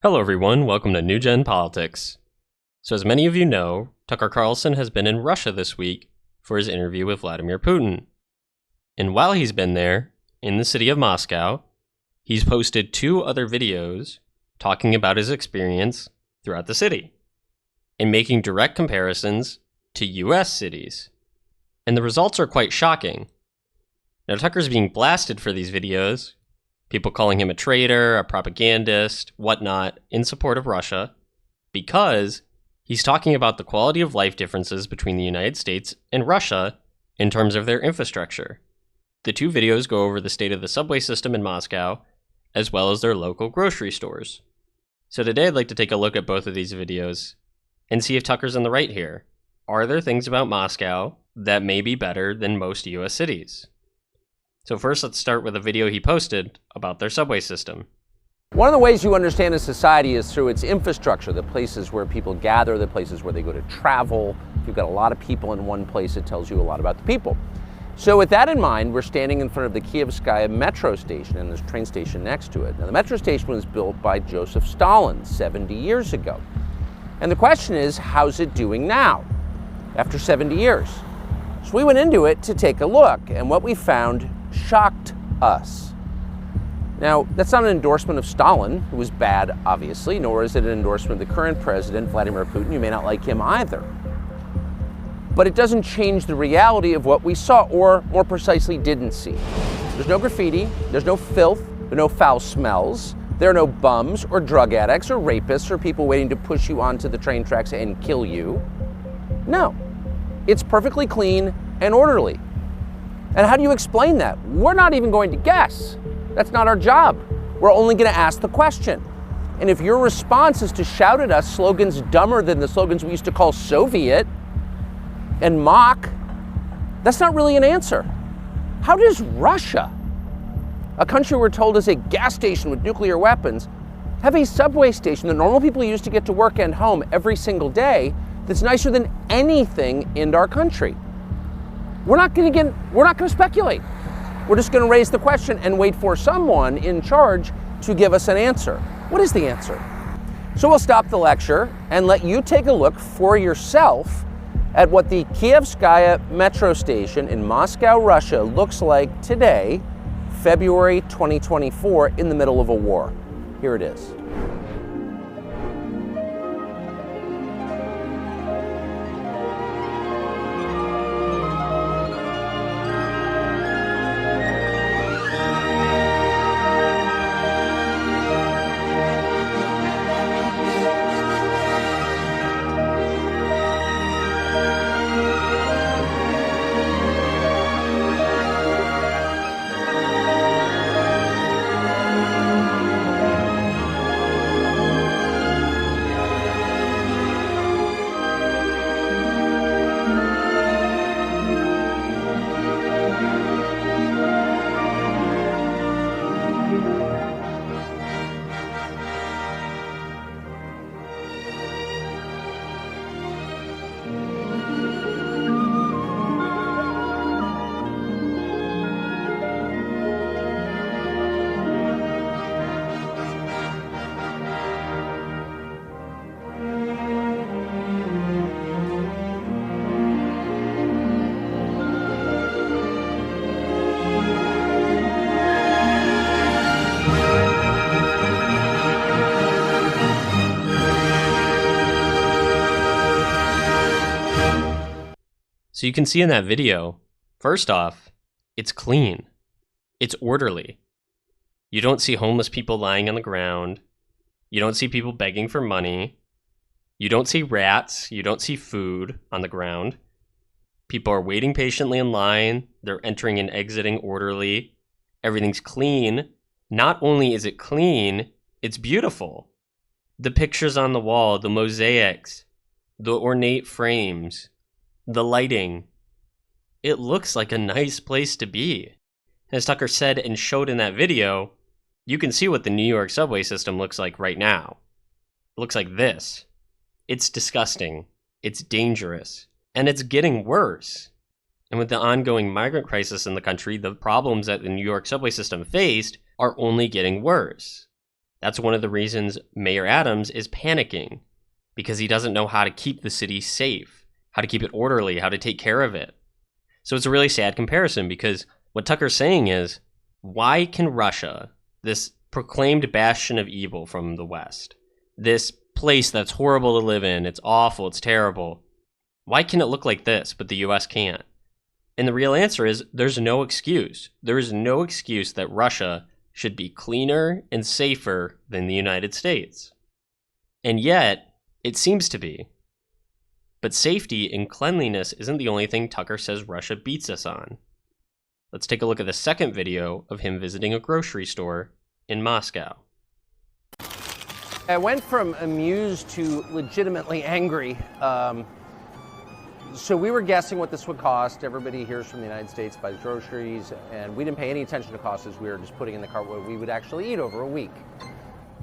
Hello everyone, welcome to New Gen Politics. So as many of you know, Tucker Carlson has been in Russia this week for his interview with Vladimir Putin. And while he's been there, in the city of Moscow, he's posted 2 other videos talking about his experience throughout the city and making direct comparisons to US cities. And the results are quite shocking. Now Tucker's being blasted for these videos, people calling him a traitor, a propagandist, whatnot, in support of Russia, because he's talking about the quality of life differences between the United States and Russia in terms of their infrastructure. The 2 videos go over the state of the subway system in Moscow, as well as their local grocery stores. So today I'd like to take a look at both of these videos and see if Tucker's in the right here. Are there things about Moscow that may be better than most US cities? So first, let's start with a video he posted about their subway system. One of the ways you understand a society is through its infrastructure, the places where people gather, the places where they go to travel. If you've got a lot of people in one place, it tells you a lot about the people. So with that in mind, we're standing in front of the Kievskaya metro station, and there's a train station next to it. Now, the metro station was built by Joseph Stalin 70 years ago. And the question is, how's it doing now, after 70 years? So we went into it to take a look, and what we found shocked us. Now, that's not an endorsement of Stalin, who was bad, obviously, nor is it an endorsement of the current president, Vladimir Putin. You may not like him either. But it doesn't change the reality of what we saw, or more precisely, didn't see. There's no graffiti, there's no filth, there are no foul smells, there are no bums or drug addicts or rapists or people waiting to push you onto the train tracks and kill you. No, it's perfectly clean and orderly. And how do you explain that? We're not even going to guess. That's not our job. We're only going to ask the question. And if your response is to shout at us slogans dumber than the slogans we used to call Soviet and mock, that's not really an answer. How does Russia, a country we're told is a gas station with nuclear weapons, have a subway station that normal people use to get to work and home every single day that's nicer than anything in our country? We're not going to speculate. We're just going to raise the question and wait for someone in charge to give us an answer. What is the answer? So we'll stop the lecture and let you take a look for yourself at what the Kievskaya metro station in Moscow, Russia looks like today, February 2024, in the middle of a war. Here it is. So you can see in that video, first off, it's clean. It's orderly. You don't see homeless people lying on the ground. You don't see people begging for money. You don't see rats. You don't see food on the ground. People are waiting patiently in line. They're entering and exiting orderly. Everything's clean. Not only is it clean, it's beautiful. The pictures on the wall, the mosaics, the ornate frames, the lighting. It looks like a nice place to be. As Tucker said and showed in that video, you can see what the New York subway system looks like right now. It looks like this. It's disgusting. It's dangerous. And it's getting worse. And with the ongoing migrant crisis in the country, the problems that the New York subway system faced are only getting worse. That's one of the reasons Mayor Adams is panicking, because he doesn't know how to keep the city safe, how to keep it orderly, how to take care of it. So it's a really sad comparison, because what Tucker's saying is, why can Russia, this proclaimed bastion of evil from the West, this place that's horrible to live in, it's awful, it's terrible, why can it look like this, but the US can't? And the real answer is, there's no excuse. There is no excuse that Russia should be cleaner and safer than the United States. And yet, it seems to be. But safety and cleanliness isn't the only thing Tucker says Russia beats us on. Let's take a look at the second video of him visiting a grocery store in Moscow. I went from amused to legitimately angry. So we were guessing what this would cost. Everybody hears from the United States buys groceries, and we didn't pay any attention to costs as we were just putting in the cart what we would actually eat over a week.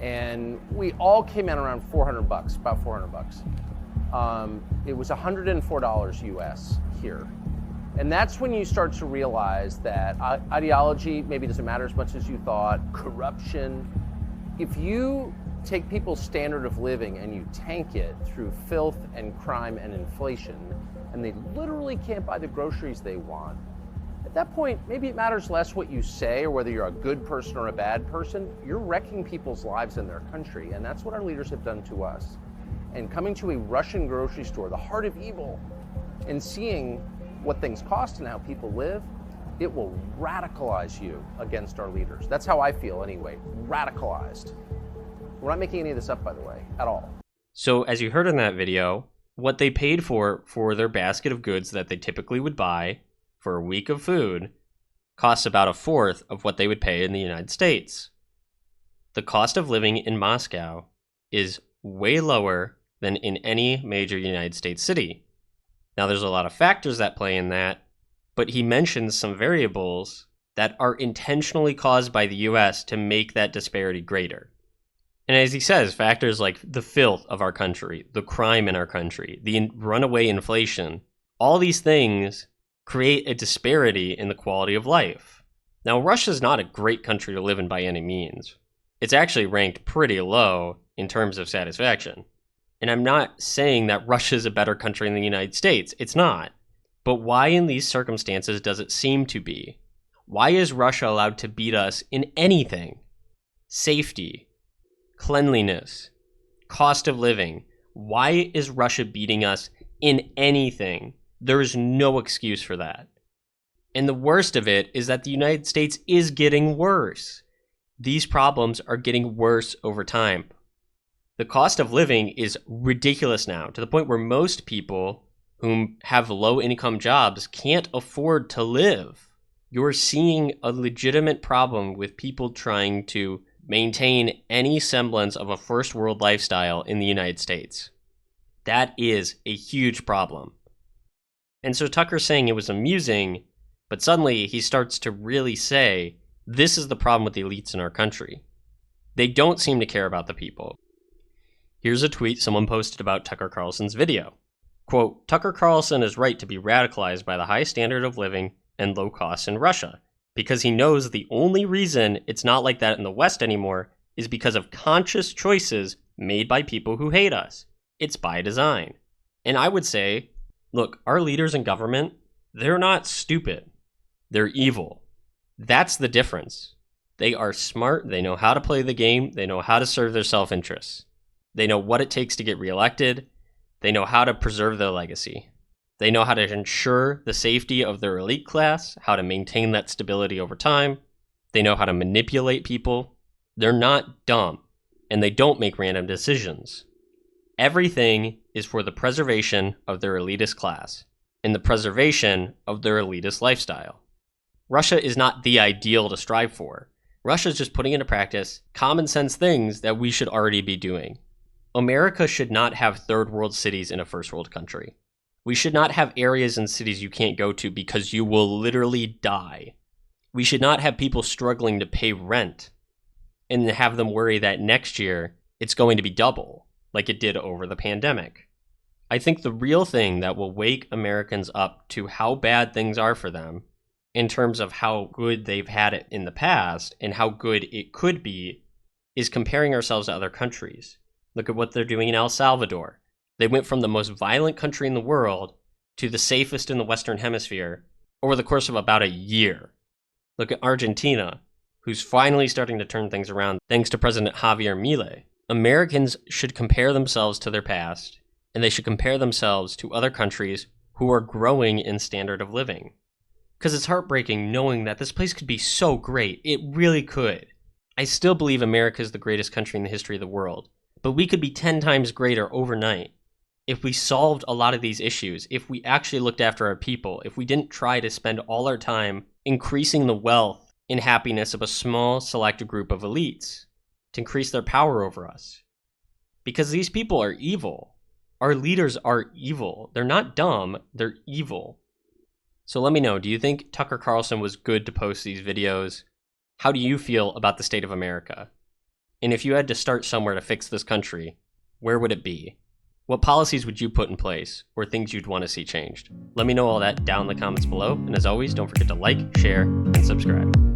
And we all came in around $400, about $400. It was $104 US here. And that's when you start to realize that ideology maybe doesn't matter as much as you thought, corruption. If you take people's standard of living and you tank it through filth and crime and inflation, and they literally can't buy the groceries they want, at that point, maybe it matters less what you say or whether you're a good person or a bad person. You're wrecking people's lives in their country, and that's what our leaders have done to us. And coming to a Russian grocery store, the heart of evil, and seeing what things cost and how people live, it will radicalize you against our leaders. That's how I feel anyway, radicalized. We're not making any of this up, by the way, at all. So as you heard in that video, what they paid for their basket of goods that they typically would buy for a week of food costs about a fourth of what they would pay in the United States. The cost of living in Moscow is way lower than in any major United States city. Now, there's a lot of factors that play in that, but he mentions some variables that are intentionally caused by the US to make that disparity greater. And as he says, factors like the filth of our country, the crime in our country, the runaway inflation, all these things create a disparity in the quality of life. Now, Russia's not a great country to live in by any means. It's actually ranked pretty low in terms of satisfaction. And I'm not saying that Russia's a better country than the United States. It's not. But why in these circumstances does it seem to be? Why is Russia allowed to beat us in anything? Safety, cleanliness, cost of living. Why is Russia beating us in anything? There is no excuse for that. And the worst of it is that the United States is getting worse. These problems are getting worse over time. The cost of living is ridiculous now, to the point where most people who have low-income jobs can't afford to live. You're seeing a legitimate problem with people trying to maintain any semblance of a first world lifestyle in the United States. That is a huge problem. And so Tucker's saying it was amusing, but suddenly he starts to really say, this is the problem with the elites in our country. They don't seem to care about the people. Here's a tweet someone posted about Tucker Carlson's video. Quote, Tucker Carlson is right to be radicalized by the high standard of living and low costs in Russia, because he knows the only reason it's not like that in the West anymore is because of conscious choices made by people who hate us. It's by design. And I would say, look, our leaders in government, they're not stupid. They're evil. That's the difference. They are smart. They know how to play the game. They know how to serve their self-interests. They know what it takes to get reelected. They know how to preserve their legacy. They know how to ensure the safety of their elite class, how to maintain that stability over time. They know how to manipulate people. They're not dumb, and they don't make random decisions. Everything is for the preservation of their elitist class and the preservation of their elitist lifestyle. Russia is not the ideal to strive for. Russia is just putting into practice common sense things that we should already be doing. America should not have third world cities in a first world country. We should not have areas and cities you can't go to because you will literally die. We should not have people struggling to pay rent and have them worry that next year it's going to be double, like it did over the pandemic. I think the real thing that will wake Americans up to how bad things are for them, in terms of how good they've had it in the past and how good it could be, is comparing ourselves to other countries. Look at what they're doing in El Salvador. They went from the most violent country in the world to the safest in the Western Hemisphere over the course of about a year. Look at Argentina, who's finally starting to turn things around thanks to President Javier Milei. Americans should compare themselves to their past, and they should compare themselves to other countries who are growing in standard of living. Because it's heartbreaking knowing that this place could be so great. It really could. I still believe America is the greatest country in the history of the world, but we could be 10 times greater overnight if we solved a lot of these issues, if we actually looked after our people, if we didn't try to spend all our time increasing the wealth and happiness of a small selected group of elites to increase their power over us. Because these people are evil. Our leaders are evil. They're not dumb, they're evil. So let me know, do you think Tucker Carlson was good to post these videos? How do you feel about the state of America? And if you had to start somewhere to fix this country, where would it be? What policies would you put in place, or things you'd want to see changed? Let me know all that down in the comments below, and as always, don't forget to like, share, and subscribe.